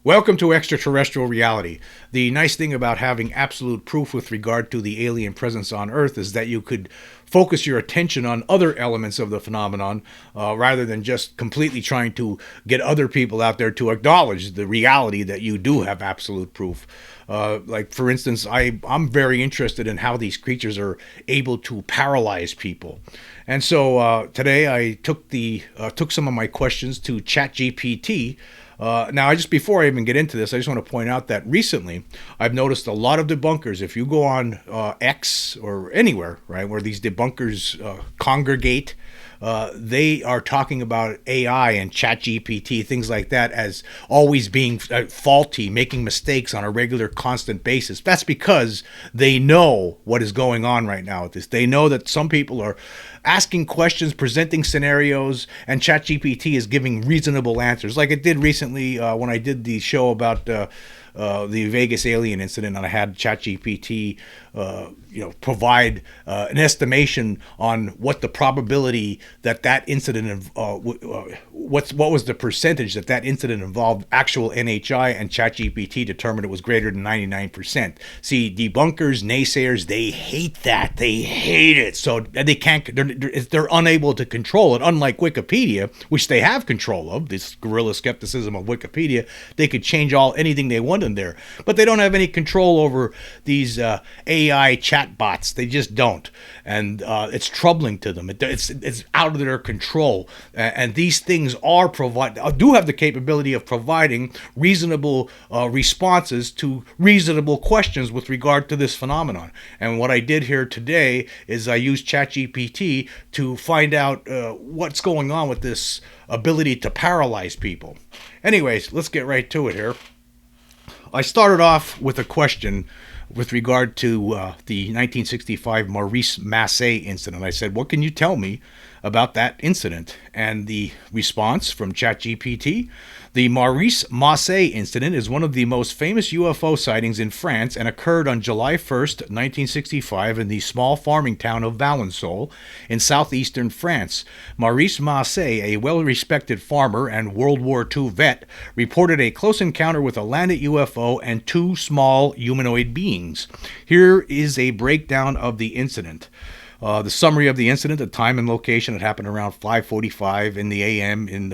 Welcome to Extraterrestrial Reality. The nice thing about having absolute proof with regard to the alien presence on Earth is that you could focus your attention on other elements of the phenomenon rather than just completely trying to get other people out there to acknowledge the reality that you do have absolute proof. Like, for instance, I'm very interested in how these creatures are able to paralyze people. And so today I took some of my questions to ChatGPT. Now, just before I even get into this, I just want to point out that recently I've noticed a lot of debunkers. If you go on X or anywhere, right, where these debunkers congregate, they are talking about AI and ChatGPT, things like that, as always being faulty, making mistakes on a regular, constant basis. That's because they know what is going on right now with this. They know that some people are asking questions, presenting scenarios, and ChatGPT is giving reasonable answers. Like it did recently when I did the show about the Vegas alien incident, and I had ChatGPT, provide an estimation on what the probability that incident, what was the percentage that incident involved actual NHI, and ChatGPT determined it was greater than 99%. See, debunkers, naysayers, they hate that. They hate it. So they can't. They're unable to control it. Unlike Wikipedia, which they have control of, this guerrilla skepticism of Wikipedia, they could change anything they want in there, but they don't have any control over these AI chatbots. They just don't, and it's troubling to them. It's out of their control, and these things do have the capability of providing reasonable responses to reasonable questions with regard to this phenomenon. And what I did here today is I used ChatGPT to find out what's going on with this ability to paralyze people. Anyways, let's get right to it here. I started off with a question with regard to the 1965 Maurice Massey incident. I said, what can you tell me about that incident? And the response from ChatGPT: the Maurice Massey incident is one of the most famous UFO sightings in France and occurred on July 1st, 1965 in the small farming town of Valensole in southeastern France. Maurice Massey, a well-respected farmer and World War II vet, reported a close encounter with a landed UFO and two small humanoid beings. Here is a breakdown of the incident. The summary of the incident: the time and location. It happened around 5:45 in the a.m. in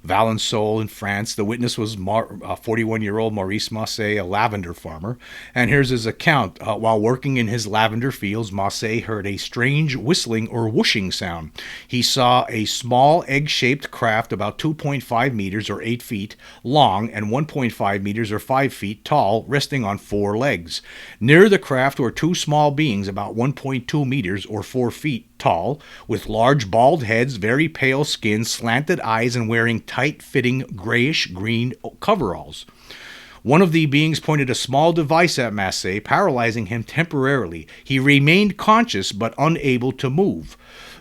Valensole in France. The witness was 41-year-old Maurice Massey, a lavender farmer. And here's his account. While working in his lavender fields, Massey heard a strange whistling or whooshing sound. He saw a small egg-shaped craft about 2.5 meters or 8 feet long and 1.5 meters or 5 feet tall, resting on 4 legs. Near the craft were two small beings about 1.2 meters or 4 feet tall, with large bald heads, very pale skin, slanted eyes, and wearing tight-fitting grayish-green coveralls. One of the beings pointed a small device at Massey, paralyzing him temporarily. He remained conscious but unable to move.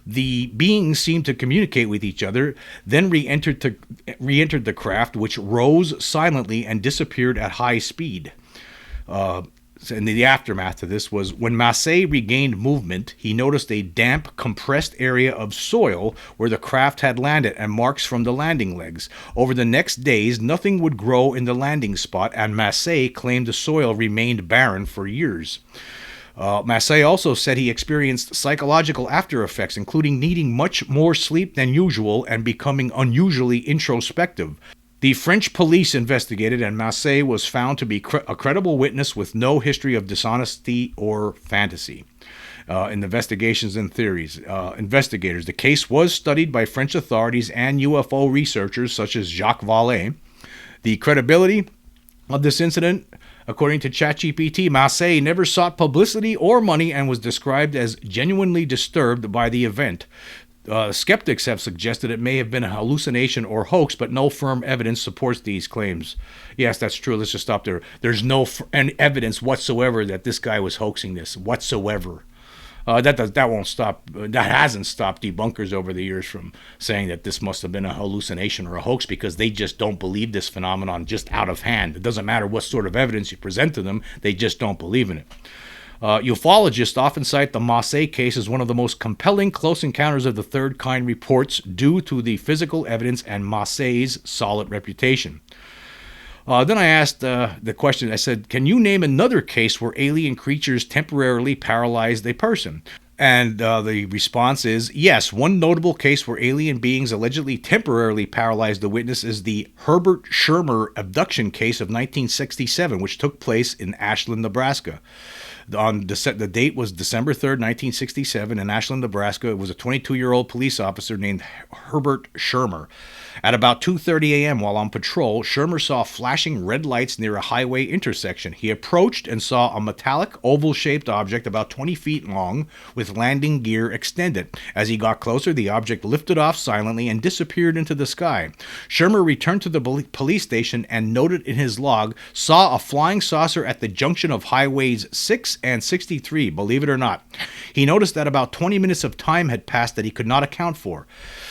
The beings seemed to communicate with each other, then re-entered the craft, which rose silently and disappeared at high speed. And the aftermath of this was when Massey regained movement, he noticed a damp, compressed area of soil where the craft had landed and marks from the landing legs. Over the next days, nothing would grow in the landing spot, and Massey claimed the soil remained barren for years. Massey also said he experienced psychological after effects, including needing much more sleep than usual and becoming unusually introspective. The French police investigated, and Massey was found to be a credible witness with no history of dishonesty or fantasy. In investigations and theories, investigators. The case was studied by French authorities and UFO researchers such as Jacques Vallée. The credibility of this incident: according to ChatGPT, Massey never sought publicity or money and was described as genuinely disturbed by the event. Skeptics have suggested it may have been a hallucination or hoax, but no firm evidence supports these claims. Yes, that's true. Let's just stop there. There's no evidence whatsoever that this guy was hoaxing this whatsoever. That won't stop. That hasn't stopped debunkers over the years from saying that this must have been a hallucination or a hoax, because they just don't believe this phenomenon just out of hand. It doesn't matter what sort of evidence you present to them; they just don't believe in it. Ufologists often cite the Massey case as one of the most compelling close encounters of the third kind reports due to the physical evidence and Massey's solid reputation. Then I asked the question, I said, can you name another case where alien creatures temporarily paralyzed a person? And the response is yes. One notable case where alien beings allegedly temporarily paralyzed the witness is the Herbert Schirmer abduction case of 1967, which took place in Ashland, Nebraska. The date was December 3rd, 1967, in Ashland, Nebraska. It was a 22-year-old police officer named Herbert Schirmer. At about 2:30 a.m. while on patrol, Schirmer saw flashing red lights near a highway intersection. He approached and saw a metallic, oval-shaped object about 20 feet long with landing gear extended. As he got closer, the object lifted off silently and disappeared into the sky. Schirmer returned to the police station and noted in his log, saw a flying saucer at the junction of highways 6 and 63, believe it or not. He noticed that about 20 minutes of time had passed that he could not account for.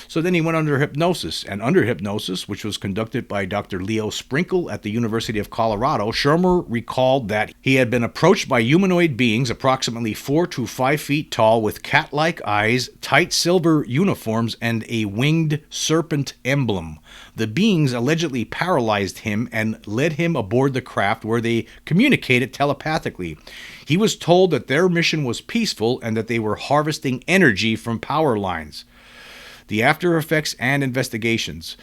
So then he went under hypnosis, and under hypnosis, which was conducted by Dr. Leo Sprinkle at the University of Colorado, Schirmer recalled that he had been approached by humanoid beings approximately 4 to 5 feet tall with cat-like eyes, tight silver uniforms, and a winged serpent emblem. The beings allegedly paralyzed him and led him aboard the craft where they communicated telepathically. He was told that their mission was peaceful and that they were harvesting energy from power lines. The after effects and investigations.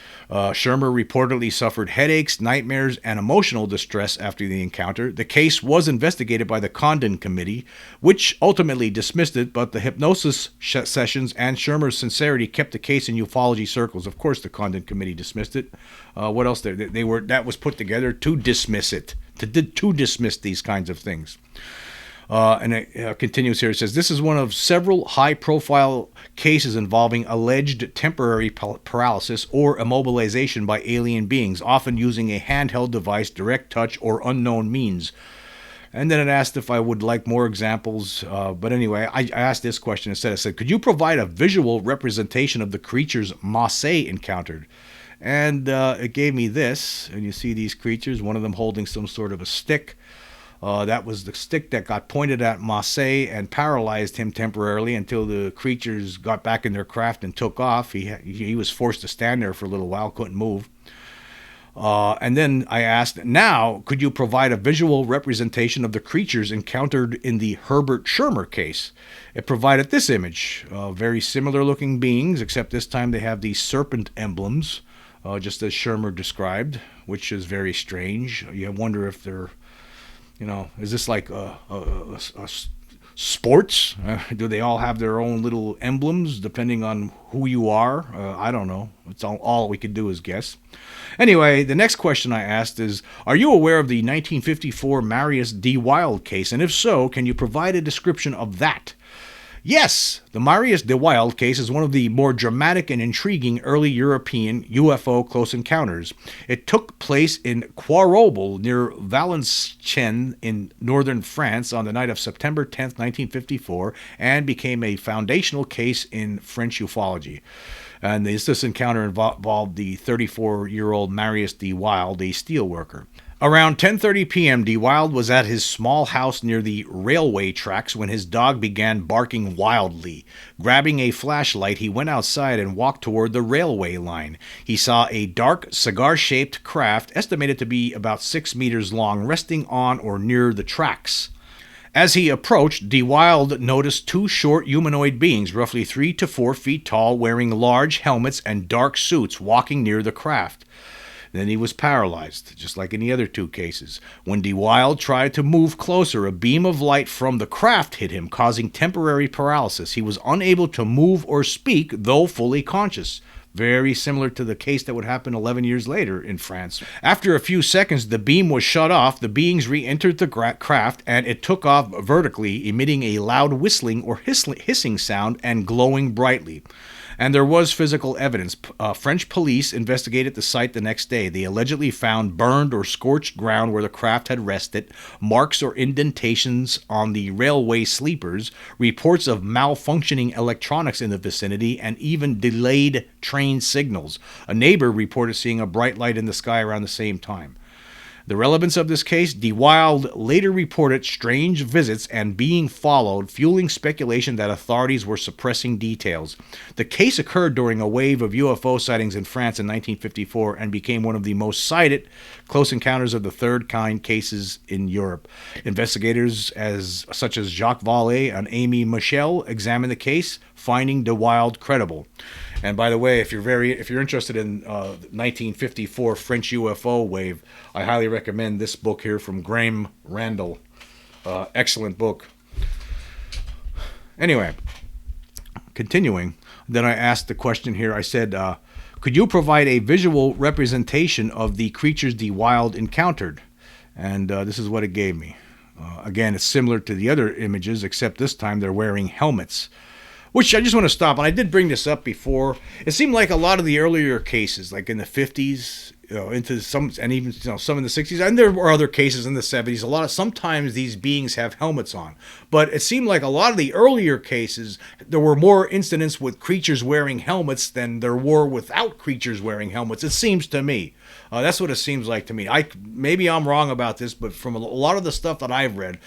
Schirmer reportedly suffered headaches, nightmares, and emotional distress after the encounter. The case was investigated by the Condon Committee, which ultimately dismissed it, but the hypnosis sessions and Schirmer's sincerity kept the case in ufology circles. Of course, the Condon Committee dismissed it. What else? That was put together to dismiss it, to dismiss these kinds of things. And it continues here. It says, this is one of several high-profile cases involving alleged temporary paralysis or immobilization by alien beings, often using a handheld device, direct touch, or unknown means. And then it asked if I would like more examples. But anyway, I asked this question instead. I said, could you provide a visual representation of the creatures Maasai encountered? And it gave me this. And you see these creatures, one of them holding some sort of a stick. That was the stick that got pointed at Maasai and paralyzed him temporarily until the creatures got back in their craft and took off. He was forced to stand there for a little while, couldn't move. And then I asked, now, could you provide a visual representation of the creatures encountered in the Herbert Schirmer case? It provided this image. Very similar looking beings, except this time they have these serpent emblems, just as Schirmer described, which is very strange. You wonder if they're... is this like sports? Do they all have their own little emblems depending on who you are? I don't know. It's all we can do is guess. Anyway, the next question I asked is, are you aware of the 1954 Marius D. Wilde case? And if so, can you provide a description of that? Yes, the Marius de Wilde case is one of the more dramatic and intriguing early European UFO close encounters. It took place in Quarobel near Valenciennes in northern France on the night of September 10th, 1954, and became a foundational case in French ufology. And this encounter involved the 34-year-old Marius de Wilde, a steelworker. Around 10:30 p.m., De Wilde was at his small house near the railway tracks when his dog began barking wildly. Grabbing a flashlight, he went outside and walked toward the railway line. He saw a dark, cigar-shaped craft, estimated to be about 6 meters long, resting on or near the tracks. As he approached, De Wilde noticed two short humanoid beings, roughly 3 to 4 feet tall, wearing large helmets and dark suits, walking near the craft. Then he was paralyzed, just like in the other two cases. When De Wilde tried to move closer, a beam of light from the craft hit him, causing temporary paralysis. He was unable to move or speak, though fully conscious. Very similar to the case that would happen 11 years later in France. After a few seconds, the beam was shut off, the beings re-entered the craft, and it took off vertically, emitting a loud whistling or hissing sound and glowing brightly. And there was physical evidence. French police investigated the site the next day. They allegedly found burned or scorched ground where the craft had rested, marks or indentations on the railway sleepers, reports of malfunctioning electronics in the vicinity, and even delayed train signals. A neighbor reported seeing a bright light in the sky around the same time. The relevance of this case, De Wilde later reported strange visits and being followed, fueling speculation that authorities were suppressing details. The case occurred during a wave of UFO sightings in France in 1954 and became one of the most cited close encounters of the third kind cases in Europe. Investigators such as Jacques Vallée and Amy Michel examined the case, finding De Wilde credible. And by the way, if you're interested in 1954 French UFO wave, I highly recommend this book here from Graham Randall. Excellent book. Anyway, continuing, then I asked the question here. I said, could you provide a visual representation of the creatures De Wilde encountered? And this is what it gave me. Again, it's similar to the other images, except this time they're wearing helmets. Which I just want to stop, and I did bring this up before. It seemed like a lot of the earlier cases, like in the 50s, into some, and even some in the 60s, and there were other cases in the 70s. Sometimes these beings have helmets on, but it seemed like a lot of the earlier cases, there were more incidents with creatures wearing helmets than there were without creatures wearing helmets. It seems to me. That's what it seems like to me. Maybe I'm wrong about this, but from a lot of the stuff that I've read,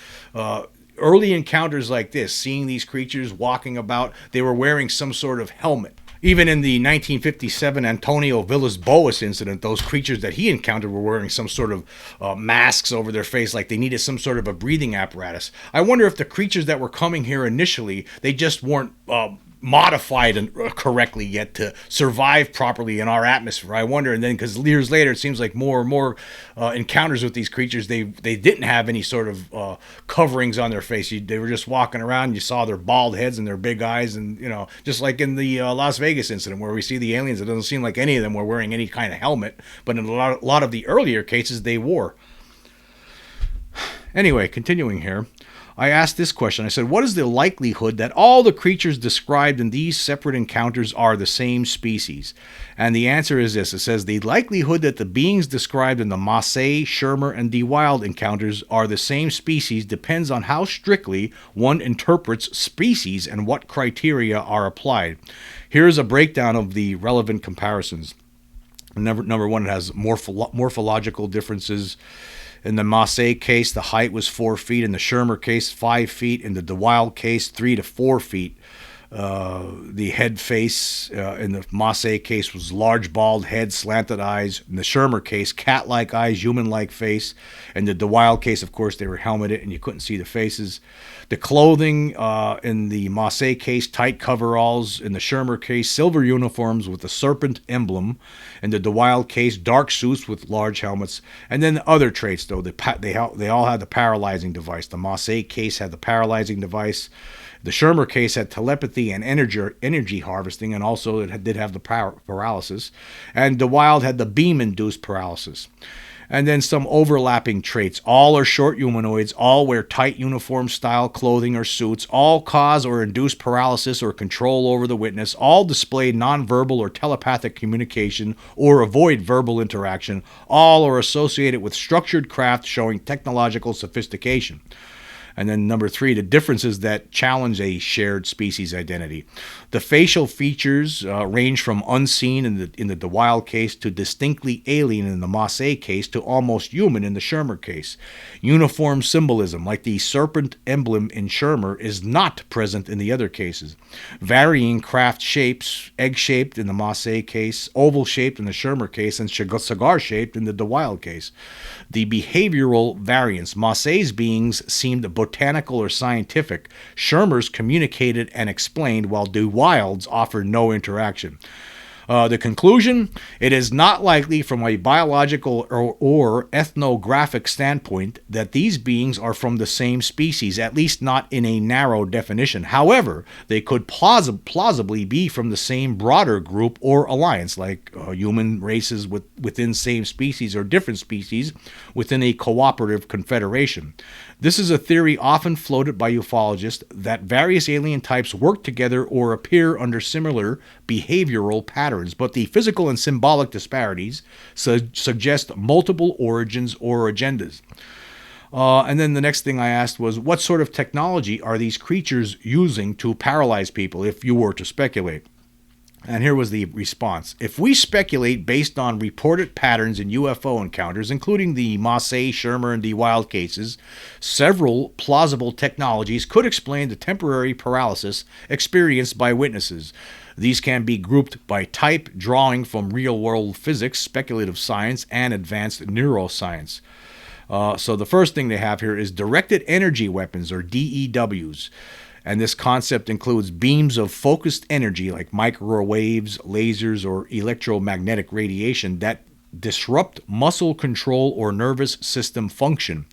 early encounters like this, seeing these creatures walking about, they were wearing some sort of helmet. Even in the 1957 Antonio Villas-Boas incident, those creatures that he encountered were wearing some sort of masks over their face, like they needed some sort of a breathing apparatus. I wonder if the creatures that were coming here initially, they just weren't modified correctly yet to survive properly in our atmosphere. I wonder, and then because years later it seems like more and more encounters with these creatures, they didn't have any sort of coverings on their face. They were just walking around. You saw their bald heads and their big eyes, and just like in the Las Vegas incident where we see the aliens, it doesn't seem like any of them were wearing any kind of helmet, but in a lot of the earlier cases they wore. Anyway, continuing here, I asked this question. I said, what is the likelihood that all the creatures described in these separate encounters are the same species? And the answer is this. It says, the likelihood that the beings described in the Massey, Schirmer, and De Wilde encounters are the same species depends on how strictly one interprets species and what criteria are applied. Here's a breakdown of the relevant comparisons. Number one, it has morphological differences. In the Massey case, the height was 4 feet. In the Schirmer case, 5 feet. In the De Wilde case, 3 to 4 feet. The head face in the Massey case was large bald head, slanted eyes. In the Schirmer case, cat-like eyes, human-like face. In the De Wilde case, of course, they were helmeted and you couldn't see the faces. The clothing in the Massey case, tight coveralls. In the Schirmer case, silver uniforms with a serpent emblem. In the De Wilde case, dark suits with large helmets. And then the other traits, though, they all had the paralyzing device. The Massey case had the paralyzing device. The Schirmer case had telepathy and energy harvesting, and also it did have the paralysis. And De Wilde had the beam-induced paralysis. And then some overlapping traits. All are short humanoids. All wear tight uniform-style clothing or suits. All cause or induce paralysis or control over the witness. All display nonverbal or telepathic communication or avoid verbal interaction. All are associated with structured craft showing technological sophistication. And then number 3, the differences that challenge a shared species identity. The facial features range from unseen in the De Wilde case to distinctly alien in the Massey case to almost human in the Schirmer case. Uniform symbolism, like the serpent emblem in Schirmer, is not present in the other cases. Varying craft shapes, egg-shaped in the Massey case, oval-shaped in the Schirmer case, and cigar-shaped in the De Wilde case. The behavioral variance. Massey's beings seemed botanical or scientific. Schirmer's communicated and explained, while De Wilde's offered no interaction. The conclusion, it is not likely from a biological or ethnographic standpoint that these beings are from the same species, at least not in a narrow definition. However, they could plausibly be from the same broader group or alliance, like human races within same species or different species within a cooperative confederation. This is a theory often floated by ufologists that various alien types work together or appear under similar behavioral patterns, but the physical and symbolic disparities suggest multiple origins or agendas. And then the next thing I asked was, what sort of technology are these creatures using to paralyze people, if you were to speculate? And here was the response. If we speculate based on reported patterns in UFO encounters, including the Massey, Shermer, and De Wilde cases, several plausible technologies could explain the temporary paralysis experienced by witnesses. These can be grouped by type, drawing from real-world physics, speculative science, and advanced neuroscience. So the first thing they have here is directed energy weapons, or DEWs. And this concept includes beams of focused energy like microwaves, lasers, or electromagnetic radiation that disrupt muscle control or nervous system function.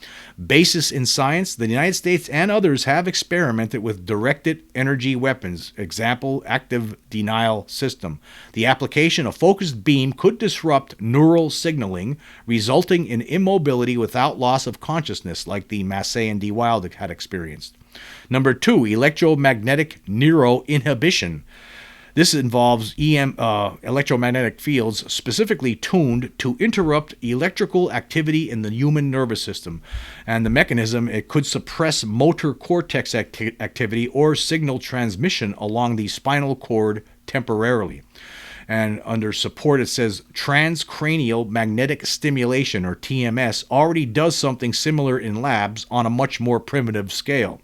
Basis in science, the United States and others have experimented with directed energy weapons. Example, active denial system. The application of focused beam could disrupt neural signaling, resulting in immobility without loss of consciousness, like the Massey and De Wilde had experienced. Number 2, electromagnetic neuroinhibition. This involves electromagnetic fields specifically tuned to interrupt electrical activity in the human nervous system. And the mechanism, it could suppress motor cortex activity or signal transmission along the spinal cord temporarily. And under support, it says transcranial magnetic stimulation, or TMS, already does something similar in labs on a much more primitive scale.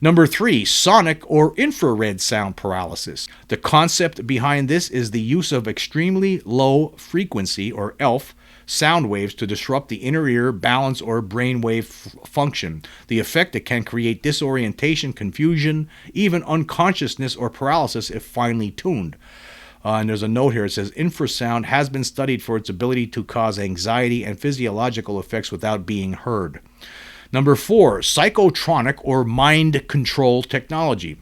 Number 3, sonic or infrared sound paralysis. The concept behind this is the use of extremely low frequency, or ELF, sound waves to disrupt the inner ear, balance, or brainwave function. The effect, it can create disorientation, confusion, even unconsciousness or paralysis if finely tuned. And there's a note here. It says infrasound has been studied for its ability to cause anxiety and physiological effects without being heard. Number 4, psychotronic or mind control technology.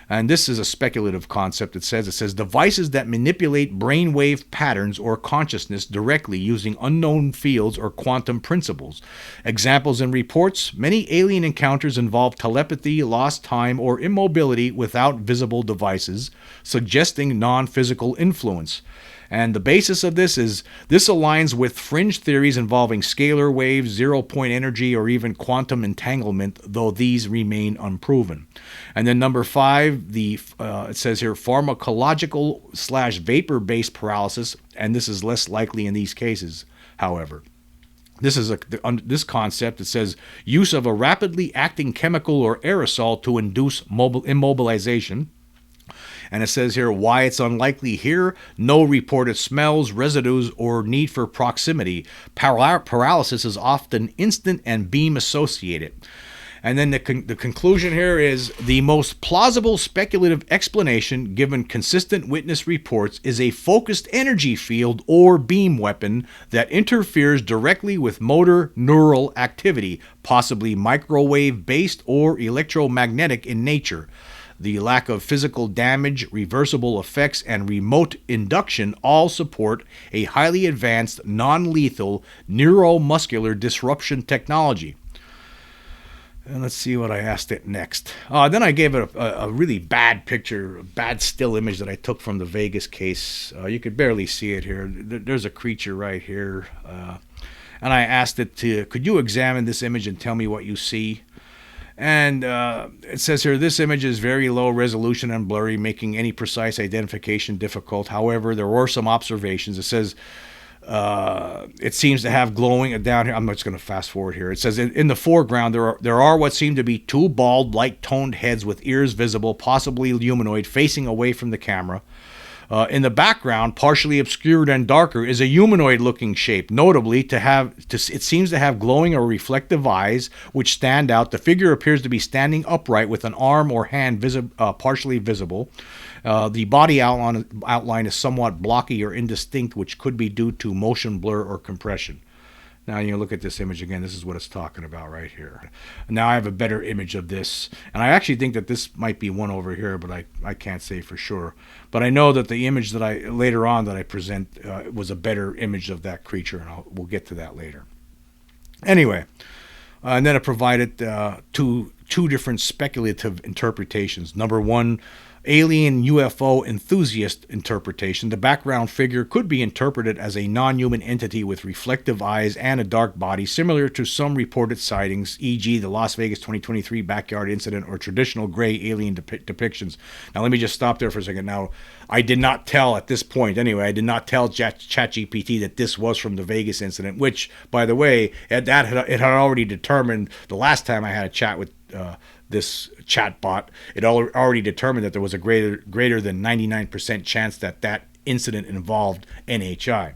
And this is a speculative concept. It says devices that manipulate brainwave patterns or consciousness directly using unknown fields or quantum principles. Examples and reports, many alien encounters involve telepathy, lost time, or immobility without visible devices, suggesting non-physical influence. And the basis of this aligns with fringe theories involving scalar waves, zero-point energy, or even quantum entanglement, though these remain unproven. And then number 5, it says here pharmacological/vapor-based paralysis, and this is less likely in these cases, however. This concept, it says use of a rapidly acting chemical or aerosol to induce immobilization. And it says here why it's unlikely here: no reported smells, residues, or need for proximity. Paralysis is often instant and beam associated. And then the conclusion here is the most plausible speculative explanation, given consistent witness reports, is a focused energy field or beam weapon that interferes directly with motor neural activity, possibly microwave-based or electromagnetic in nature. The lack of physical damage, reversible effects, and remote induction all support a highly advanced, non-lethal neuromuscular disruption technology. And let's see what I asked it next. Then I gave it a really bad picture, a bad still image that I took from the Vegas case. You could barely see it here. There's a creature right here. And I asked it could you examine this image and tell me what you see? And it says here, this image is very low resolution and blurry, making any precise identification difficult. However, there were some observations. It says it seems to have glowing down here. I'm just going to fast forward here. It says in the foreground, there are what seem to be two bald, light-toned heads with ears visible, possibly humanoid, facing away from the camera. In the background, partially obscured and darker, is a humanoid-looking shape. Notably, it seems to have glowing or reflective eyes, which stand out. The figure appears to be standing upright with an arm or hand partially visible. The body outline is somewhat blocky or indistinct, which could be due to motion blur or compression. Now you look at this image again. This is what it's talking about right here. Now I have a better image of this, and I actually think that this might be one over here, but I can't say for sure. But I know that the image that later on I present was a better image of that creature, and we'll get to that later. Anyway, and then it provided two different speculative interpretations. Number 1, alien UFO enthusiast interpretation, the background figure could be interpreted as a non-human entity with reflective eyes and a dark body, similar to some reported sightings, e.g. the Las Vegas 2023 backyard incident or traditional gray alien depictions. Now, let me just stop there for a second. Now, I did not tell at this point, anyway, I did not tell ChatGPT that this was from the Vegas incident, which, by the way, it had already determined the last time I had a chat with this chatbot. It already determined that there was a greater than 99% chance that that incident involved NHI.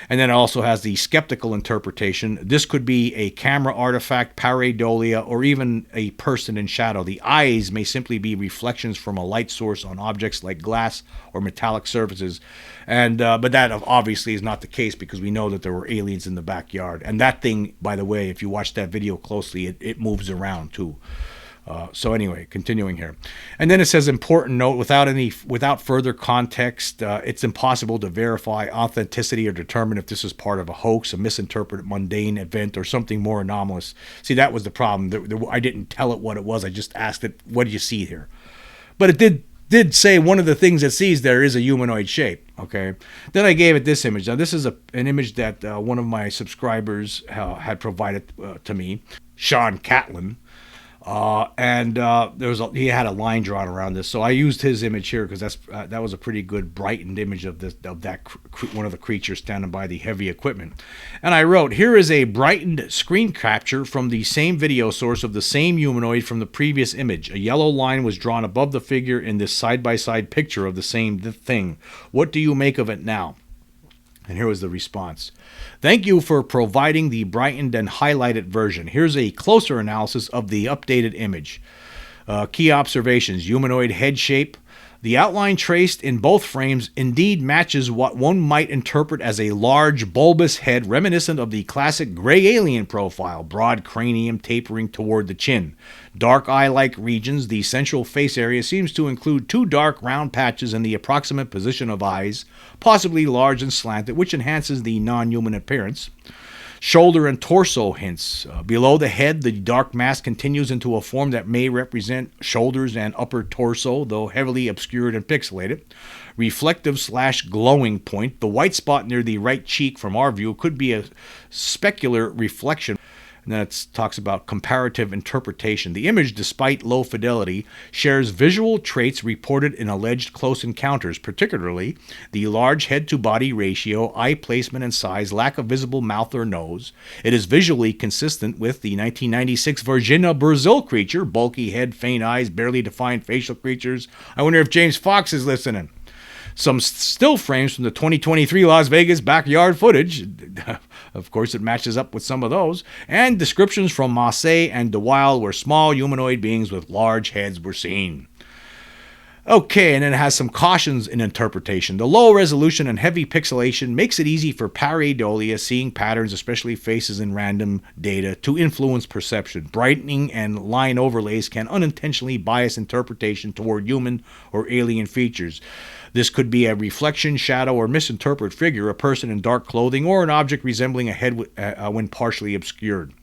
And then it also has the skeptical interpretation. This could be a camera artifact, pareidolia, or even a person in shadow. The eyes may simply be reflections from a light source on objects like glass or metallic surfaces. And but that obviously is not the case, because we know that there were aliens in the backyard. And that thing, by the way, if you watch that video closely, it moves around too. So anyway, continuing here. And then it says, important note, without further context, it's impossible to verify authenticity or determine if this is part of a hoax, a misinterpreted mundane event, or something more anomalous. See, that was the problem. I didn't tell it what it was. I just asked it, what do you see here? But it did say one of the things it sees there is a humanoid shape. Okay. Then I gave it this image. Now, this is an image that one of my subscribers had provided to me, Sean Catlin. He had a line drawn around this, so I used his image here because that was a pretty good brightened image of one of the creatures standing by the heavy equipment. And I wrote, here is a brightened screen capture from the same video source of the same humanoid from the previous image. A yellow line was drawn above the figure in this side-by-side picture of the same thing. What do you make of it now? And here was the response. Thank you for providing the brightened and highlighted version. Here's a closer analysis of the updated image. Key observations: humanoid head shape. The outline traced in both frames indeed matches what one might interpret as a large, bulbous head reminiscent of the classic gray alien profile, broad cranium tapering toward the chin. Dark eye-like regions. The central face area seems to include two dark round patches in the approximate position of eyes, possibly large and slanted, which enhances the non-human appearance. Shoulder and torso hints. Below the head, the dark mask continues into a form that may represent shoulders and upper torso, though heavily obscured and pixelated. Reflective/glowing point. The white spot near the right cheek from our view could be a specular reflection. And then it talks about comparative interpretation. The image, despite low fidelity, shares visual traits reported in alleged close encounters, particularly the large head-to-body ratio, eye placement and size, lack of visible mouth or nose. It is visually consistent with the 1996 Virginia Brazil creature, bulky head, faint eyes, barely defined facial features. I wonder if James Fox is listening. Some still frames from the 2023 Las Vegas backyard footage. Of course, it matches up with some of those. And descriptions from Marseille and De Wilde, where small humanoid beings with large heads were seen. Okay, and then it has some cautions in interpretation. The low resolution and heavy pixelation makes it easy for pareidolia, seeing patterns, especially faces in random data, to influence perception. Brightening and line overlays can unintentionally bias interpretation toward human or alien features. This could be a reflection, shadow, or misinterpreted figure, a person in dark clothing, or an object resembling a head when partially obscured.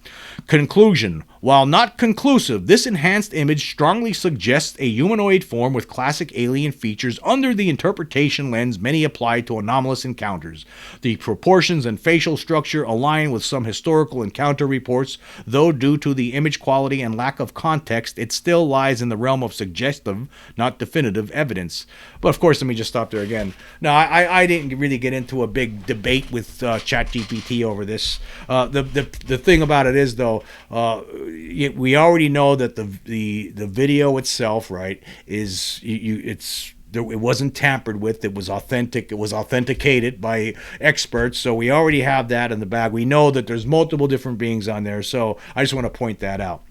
Conclusion. While not conclusive, this enhanced image strongly suggests a humanoid form with classic alien features under the interpretation lens many apply to anomalous encounters. The proportions and facial structure align with some historical encounter reports, though due to the image quality and lack of context, it still lies in the realm of suggestive, not definitive evidence. But of course, let me just stop there again. Now, I didn't really get into a big debate with ChatGPT over this. The thing about it is, though, we already know that the video itself, right, is it wasn't tampered with. It was authentic. It was authenticated by experts. So we already have that in the bag. We know that there's multiple different beings on there. So I just want to point that out,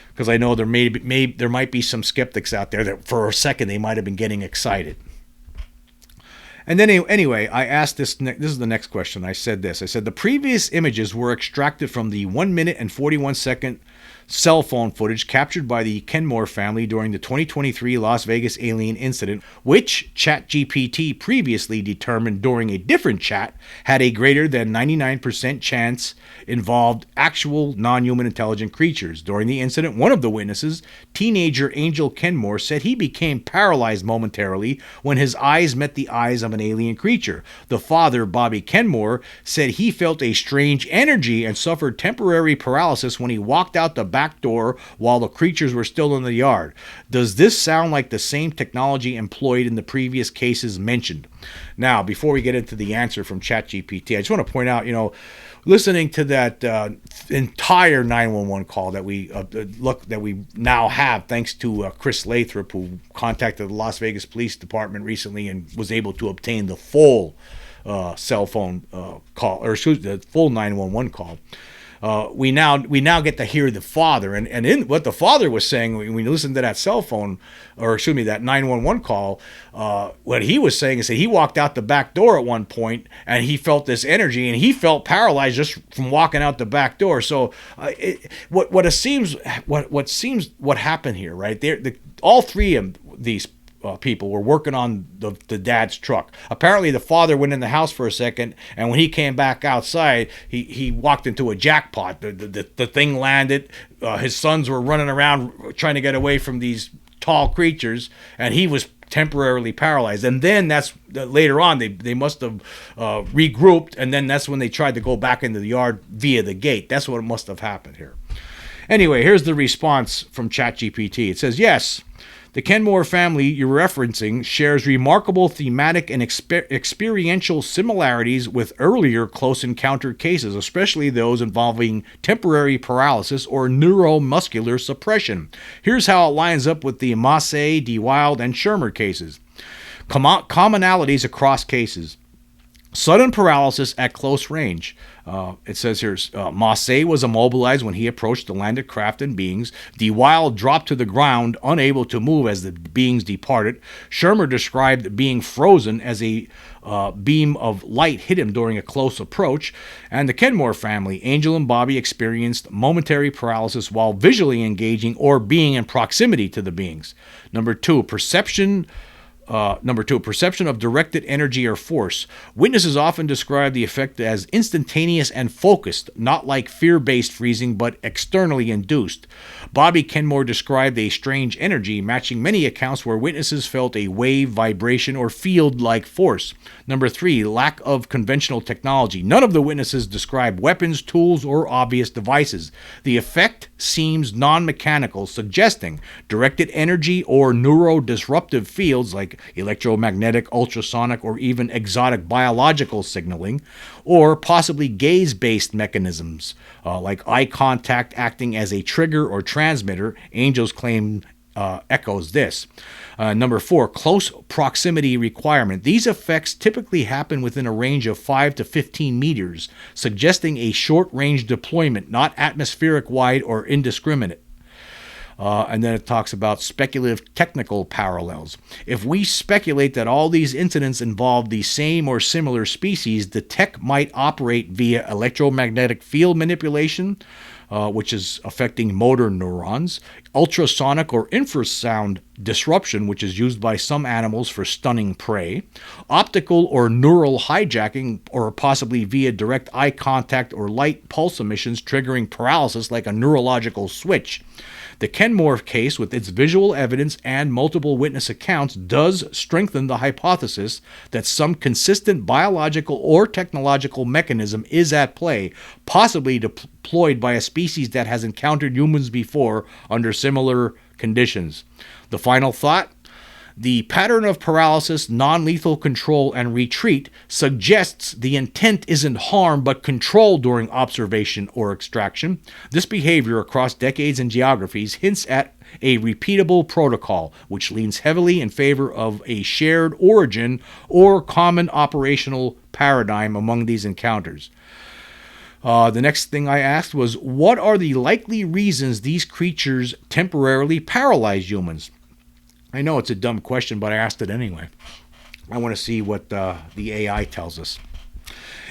because I know there might be some skeptics out there that for a second they might have been getting excited. And then anyway, I asked this. This is the next question. I said this. I said the previous images were extracted from the 1 minute and 41-second cell phone footage captured by the Kenmore family during the 2023 Las Vegas alien incident, which ChatGPT previously determined during a different chat had a greater than 99% chance involved actual non-human intelligent creatures. During the incident, one of the witnesses, teenager Angel Kenmore, said he became paralyzed momentarily when his eyes met the eyes of an alien creature. The father, Bobby Kenmore, said he felt a strange energy and suffered temporary paralysis when he walked out the back door while the creatures were still in the yard. Does this sound like the same technology employed in the previous cases mentioned? Now, before we get into the answer from ChatGPT, I just want to point out, listening to that entire 911 call that we now have, thanks to Chris Lathrop, who contacted the Las Vegas Police Department recently and was able to obtain the full cell phone call, or excuse me, the full 911 call. We now get to hear the father, and in what the father was saying when you listen to that cell phone, or excuse me, that 911 call, what he was saying is that he walked out the back door at one point and he felt this energy and he felt paralyzed just from walking out the back door. So what happened here, right? All three of these people were working on the dad's truck. Apparently the father went in the house for a second, and when he came back outside, he walked into a jackpot. The thing landed. His sons were running around trying to get away from these tall creatures, and he was temporarily paralyzed. And then later on they must have regrouped, and then that's when they tried to go back into the yard via the gate. That's what must have happened here. Anyway, here's the response from ChatGPT. It says, yes, the Kenmore family you're referencing shares remarkable thematic and experiential similarities with earlier close encounter cases, especially those involving temporary paralysis or neuromuscular suppression. Here's how it lines up with the Massey, DeWild, and Shermer cases. Commonalities across cases. Sudden paralysis at close range. It says here, Massey was immobilized when he approached the landed craft and beings. DeWild dropped to the ground, unable to move as the beings departed. Shermer described being frozen as a beam of light hit him during a close approach. And the Kenmore family, Angel and Bobby, experienced momentary paralysis while visually engaging or being in proximity to the beings. Number two, perception of directed energy or force. Witnesses often describe the effect as instantaneous and focused, not like fear-based freezing, but externally induced. Bobby Kenmore described a strange energy, matching many accounts where witnesses felt a wave, vibration, or field-like force. Number three, lack of conventional technology. None of the witnesses described weapons, tools, or obvious devices. The effect seems non-mechanical, suggesting directed energy or neurodisruptive fields like electromagnetic, ultrasonic, or even exotic biological signaling, or possibly gaze-based mechanisms like eye contact acting as a trigger or transmitter. Angel's claim echoes this. Number four, close proximity requirement. These effects typically happen within a range of 5 to 15 meters, suggesting a short-range deployment, not atmospheric-wide or indiscriminate. And then it talks about speculative technical parallels. If we speculate that all these incidents involve the same or similar species, the tech might operate via electromagnetic field manipulation, which is affecting motor neurons, ultrasonic or infrasound disruption, which is used by some animals for stunning prey, optical or neural hijacking, or possibly via direct eye contact or light pulse emissions triggering paralysis like a neurological switch. The Kenmore case, with its visual evidence and multiple witness accounts, does strengthen the hypothesis that some consistent biological or technological mechanism is at play, possibly deployed by a species that has encountered humans before under similar conditions. The final thought: the pattern of paralysis, non-lethal control, and retreat suggests the intent isn't harm but control during observation or extraction. This behavior across decades and geographies hints at a repeatable protocol, which leans heavily in favor of a shared origin or common operational paradigm among these encounters. The next thing I asked was, what are the likely reasons these creatures temporarily paralyze humans? I know it's a dumb question, but I asked it anyway. I want to see what the AI tells us.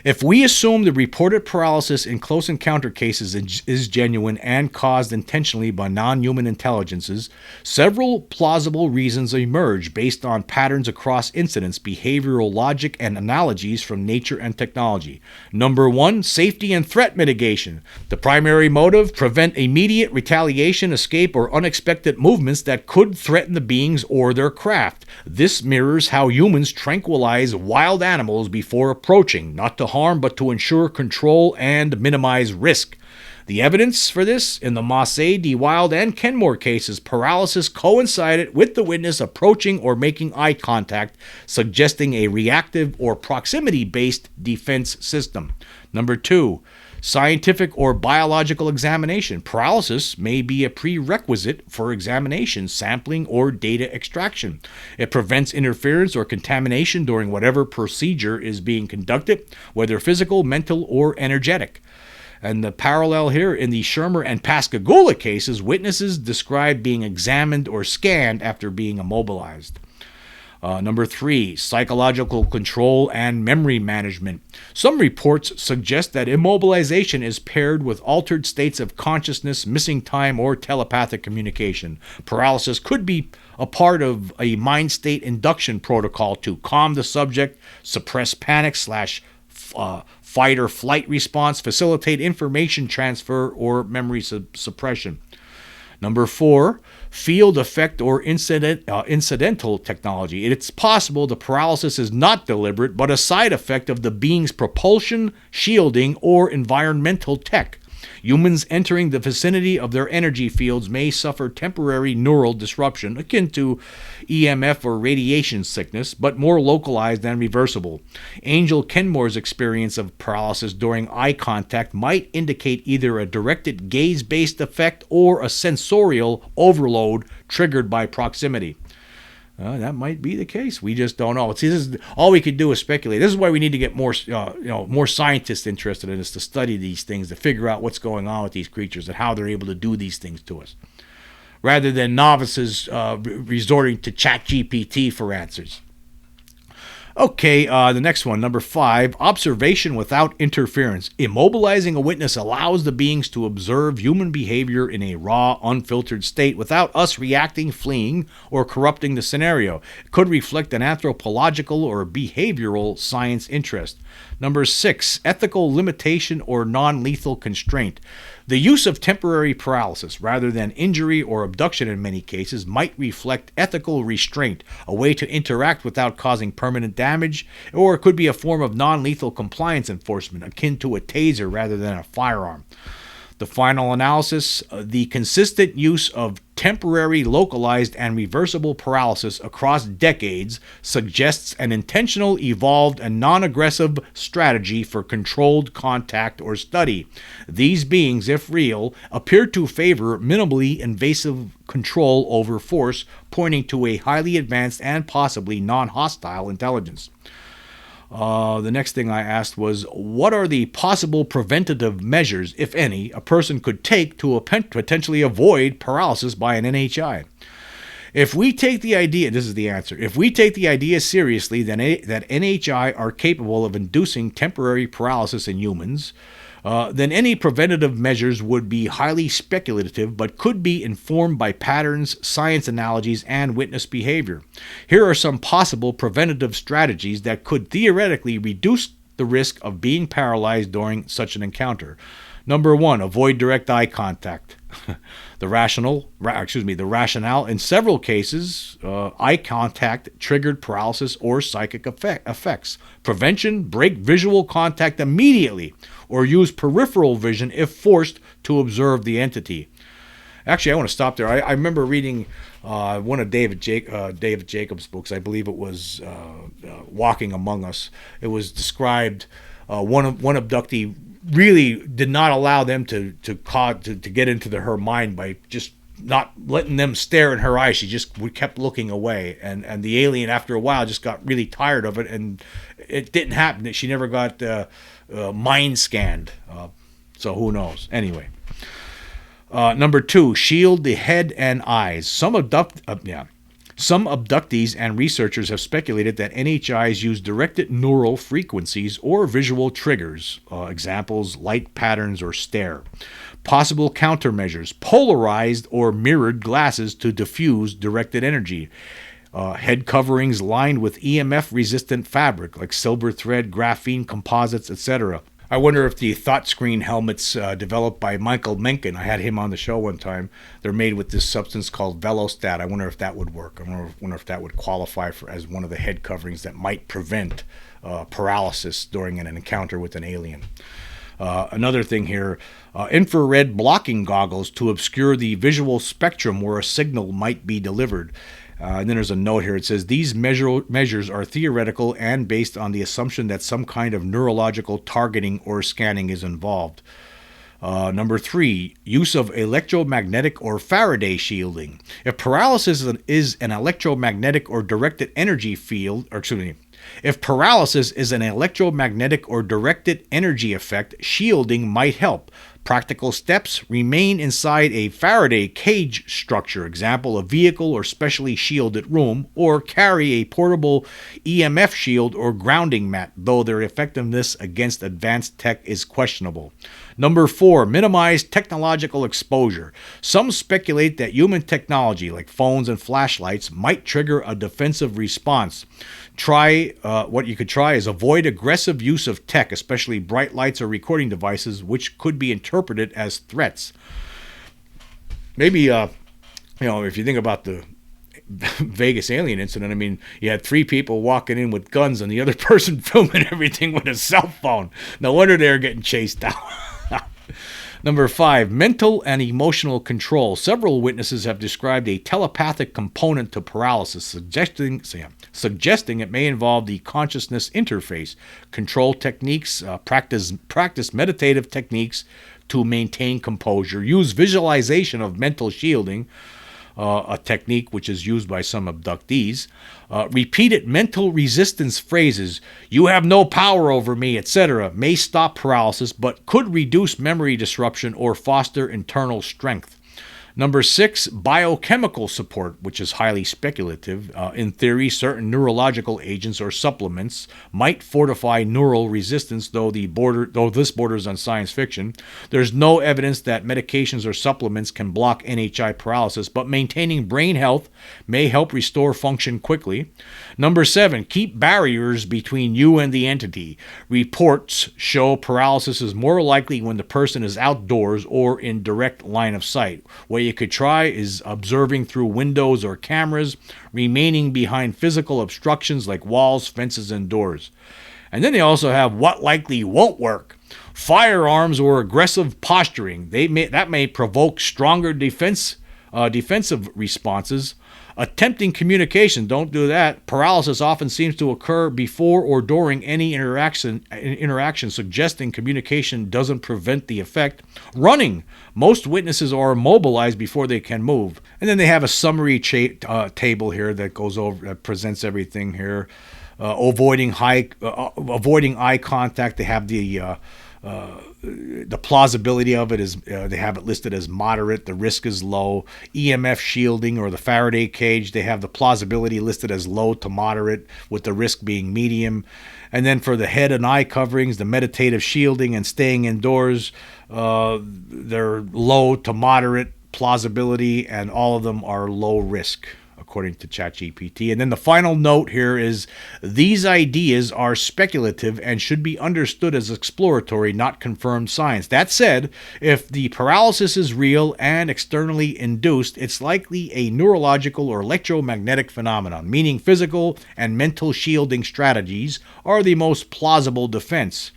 If we assume the reported paralysis in close encounter cases is genuine and caused intentionally by non-human intelligences, several plausible reasons emerge based on patterns across incidents, behavioral logic, and analogies from nature and technology. Number one, safety and threat mitigation. The primary motive, prevent immediate retaliation, escape, or unexpected movements that could threaten the beings or their craft. This mirrors how humans tranquilize wild animals before approaching, not to harm but to ensure control and minimize risk. The evidence for this in the Massey, De Wilde, and Kenmore cases, paralysis coincided with the witness approaching or making eye contact, suggesting a reactive or proximity-based defense system. Number two, scientific or biological examination. Paralysis may be a prerequisite for examination, sampling, or data extraction. It prevents interference or contamination during whatever procedure is being conducted, whether physical, mental, or energetic. And the parallel here in the Shermer and Pascagoula cases, witnesses described being examined or scanned after being immobilized. Number three, psychological control and memory management. Some reports suggest that immobilization is paired with altered states of consciousness, missing time, or telepathic communication. Paralysis could be a part of a mind state induction protocol to calm the subject, suppress panic / fight or flight response, facilitate information transfer, or memory suppression. Number four, field effect or incidental technology. It's possible the paralysis is not deliberate, but a side effect of the being's propulsion, shielding, or environmental tech. Humans entering the vicinity of their energy fields may suffer temporary neural disruption, akin to EMF or radiation sickness, but more localized and reversible. Angel Kenmore's experience of paralysis during eye contact might indicate either a directed gaze-based effect or a sensorial overload triggered by proximity. That might be the case. We just don't know. See, this is, all we could do is speculate. This is why we need to get more scientists interested in this, to study these things, to figure out what's going on with these creatures and how they're able to do these things to us, rather than novices resorting to ChatGPT for answers. Okay, the next one, number 5, observation without interference. Immobilizing a witness allows the beings to observe human behavior in a raw, unfiltered state without us reacting, fleeing, or corrupting the scenario. It could reflect an anthropological or behavioral science interest. Number 6, ethical limitation or non-lethal constraint. The use of temporary paralysis rather than injury or abduction in many cases might reflect ethical restraint, a way to interact without causing permanent damage, or it could be a form of non-lethal compliance enforcement, akin to a taser rather than a firearm. The final analysis, the consistent use of temporary, localized, and reversible paralysis across decades suggests an intentional, evolved, and non-aggressive strategy for controlled contact or study. These beings, if real, appear to favor minimally invasive control over force, pointing to a highly advanced and possibly non-hostile intelligence. The next thing I asked was, what are the possible preventative measures, if any, a person could take to potentially avoid paralysis by an NHI? If we take the idea, this is the answer, if we take the idea seriously that NHI are capable of inducing temporary paralysis in humans, then any preventative measures would be highly speculative but could be informed by patterns, science analogies, and witness behavior. Here are some possible preventative strategies that could theoretically reduce the risk of being paralyzed during such an encounter. Number 1, avoid direct eye contact. The rationale in several cases, eye contact triggered paralysis or psychic effects. Prevention, break visual contact immediately, or use peripheral vision if forced to observe the entity. Actually, I want to stop there. I remember reading one of David Jacobs' books. I believe it was Walking Among Us. It was described one abductee really did not allow them to get into her mind by just not letting them stare in her eyes. She just kept looking away, and the alien after a while just got really tired of it, and it didn't happen. She never got mind scanned, so who knows. Anyway, number 2, shield the head and eyes. Some Some abductees and researchers have speculated that NHIs use directed neural frequencies or visual triggers, examples, light patterns or stare. Possible countermeasures, polarized or mirrored glasses to diffuse directed energy. Head coverings lined with EMF-resistant fabric like silver thread, graphene composites, etc. I wonder if the thought screen helmets developed by Michael Mencken, I had him on the show one time, they're made with this substance called Velostat. I wonder if that would work. I wonder if that would qualify for as one of the head coverings that might prevent paralysis during an encounter with an alien. Another thing here, infrared blocking goggles to obscure the visual spectrum where a signal might be delivered. And then there's a note here. It says these measures are theoretical and based on the assumption that some kind of neurological targeting or scanning is involved. Number 3, use of electromagnetic or Faraday shielding. If paralysis is an electromagnetic or directed energy field, if paralysis is an electromagnetic or directed energy effect, shielding might help. Practical steps: remain inside a Faraday cage structure, example, a vehicle or specially shielded room, or carry a portable EMF shield or grounding mat, though their effectiveness against advanced tech is questionable. Number 4, minimize technological exposure. Some speculate that human technology, like phones and flashlights, might trigger a defensive response. What you could try is avoid aggressive use of tech, especially bright lights or recording devices, which could be interpreted as threats. Maybe, if you think about the Vegas alien incident, I mean, you had 3 people walking in with guns and the other person filming everything with a cell phone. No wonder they're getting chased down. Number 5, mental and emotional control. Several witnesses have described a telepathic component to paralysis, suggesting it may involve the consciousness interface. Control techniques, practice meditative techniques to maintain composure. Use visualization of mental shielding, a technique which is used by some abductees. Repeated mental resistance phrases, you have no power over me, etc., may stop paralysis, but could reduce memory disruption or foster internal strength. Number 6, biochemical support, which is highly speculative. In theory, certain neurological agents or supplements might fortify neural resistance, though this borders on science fiction. There's no evidence that medications or supplements can block NHI paralysis, but maintaining brain health may help restore function quickly. Number 7, keep barriers between you and the entity. Reports show paralysis is more likely when the person is outdoors or in direct line of sight. What you could try is observing through windows or cameras, remaining behind physical obstructions like walls, fences, and doors. And then they also have what likely won't work. Firearms or aggressive posturing. That may provoke stronger defensive responses. Attempting communication, don't do that. Paralysis often seems to occur before or during any interaction, suggesting communication doesn't prevent the effect. Running, most witnesses are immobilized before they can move. And then they have a summary table here that presents everything here. Avoiding eye contact. They have the plausibility of it is they have it listed as moderate. The risk is low. EMF shielding or the Faraday cage, they have the plausibility listed as low to moderate, with the risk being medium. And then for the head and eye coverings, the meditative shielding and staying indoors, they're low to moderate plausibility, and all of them are low risk, according to ChatGPT. And then the final note here is these ideas are speculative and should be understood as exploratory, not confirmed science. That said, if the paralysis is real and externally induced, it's likely a neurological or electromagnetic phenomenon, meaning physical and mental shielding strategies are the most plausible defense.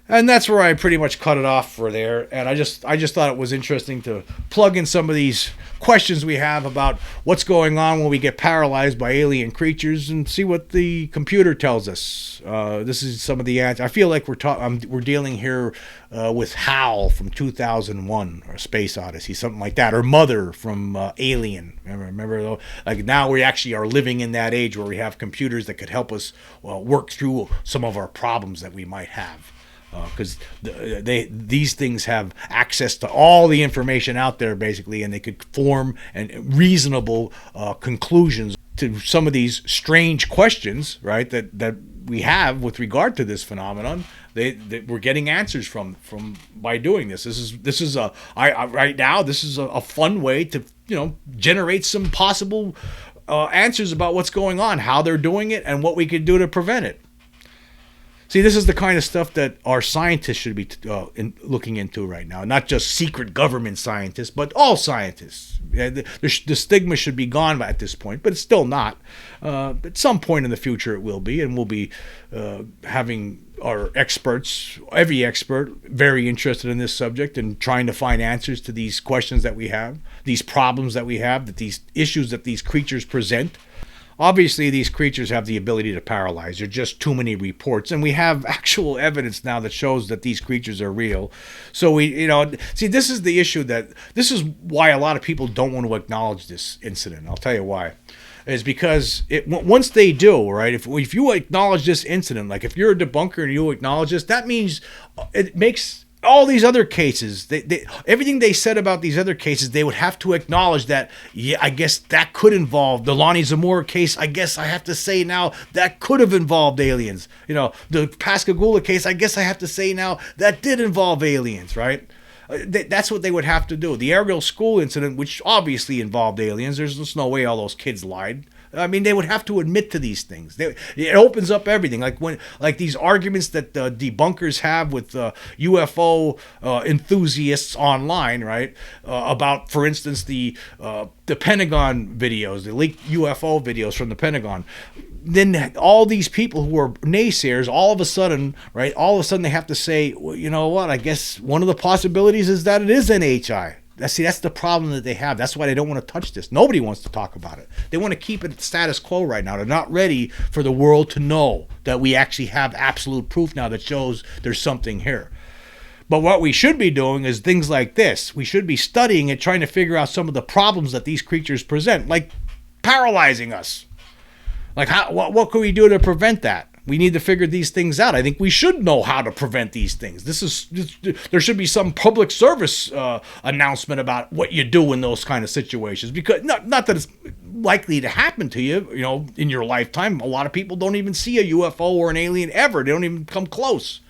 And that's where I pretty much cut it off for there. And I just thought it was interesting to plug in some of these questions we have about what's going on when we get paralyzed by alien creatures and see what the computer tells us. This is some of the answers. I feel like we're dealing here with HAL from 2001 or Space Odyssey, something like that, or Mother from Alien. Remember, like now we actually are living in that age where we have computers that could help us work through some of our problems that we might have. because these things have access to all the information out there, basically, and they could form reasonable conclusions to some of these strange questions, right, that we have with regard to this phenomenon. We're getting answers from by doing this. This is right now, this is a fun way to generate some possible answers about what's going on, how they're doing it, and what we could do to prevent it. See, this is the kind of stuff that our scientists should be looking into right now. Not just secret government scientists, but all scientists. The stigma should be gone at this point, but it's still not. At some point in the future it will be, and we'll be having our experts, every expert, very interested in this subject and trying to find answers to these questions that we have, these problems that we have, that these issues that these creatures present. Obviously, these creatures have the ability to paralyze. There are just too many reports, and we have actual evidence now that shows that these creatures are real. So see, this is the issue this is why a lot of people don't want to acknowledge this incident. I'll tell you why. Is because once they do, right, if you acknowledge this incident, like if you're a debunker and you acknowledge this, that means it makes all these other cases, everything they said about these other cases, they would have to acknowledge that, yeah, I guess that could involve the Lonnie Zamora case. I guess I have to say now that could have involved aliens. The Pascagoula case, I guess I have to say now that did involve aliens, right? That's what they would have to do. The Ariel School incident, which obviously involved aliens, there's just no way all those kids lied. I mean, they would have to admit to these things. It opens up everything. Like these arguments that debunkers have with UFO enthusiasts online, right? About, for instance, the Pentagon videos, the leaked UFO videos from the Pentagon. Then all these people who are naysayers, all of a sudden they have to say, well, you know what? I guess one of the possibilities is that it is NHI. That's the problem that they have. That's why they don't want to touch this. Nobody wants to talk about it. They want to keep it status quo right now. They're not ready for the world to know that we actually have absolute proof now that shows there's something here. But what we should be doing is things like this. We should be studying it, trying to figure out some of the problems that these creatures present, like paralyzing us. Like what can we do to prevent that? We need to figure these things out. I think we should know how to prevent these things. There should be some public service announcement about what you do in those kind of situations. Because not that it's likely to happen to you, in your lifetime. A lot of people don't even see a UFO or an alien ever. They don't even come close.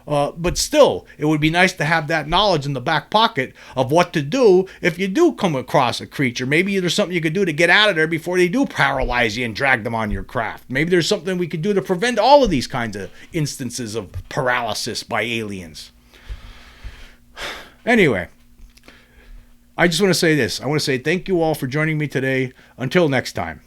But still, it would be nice to have that knowledge in the back pocket of what to do if you do come across a creature. Maybe there's something you could do to get out of there before they do paralyze you and drag them on your craft. Maybe there's something we could do to prevent all of these kinds of instances of paralysis by aliens. Anyway, I just want to say this. I want to say thank you all for joining me today. Until next time.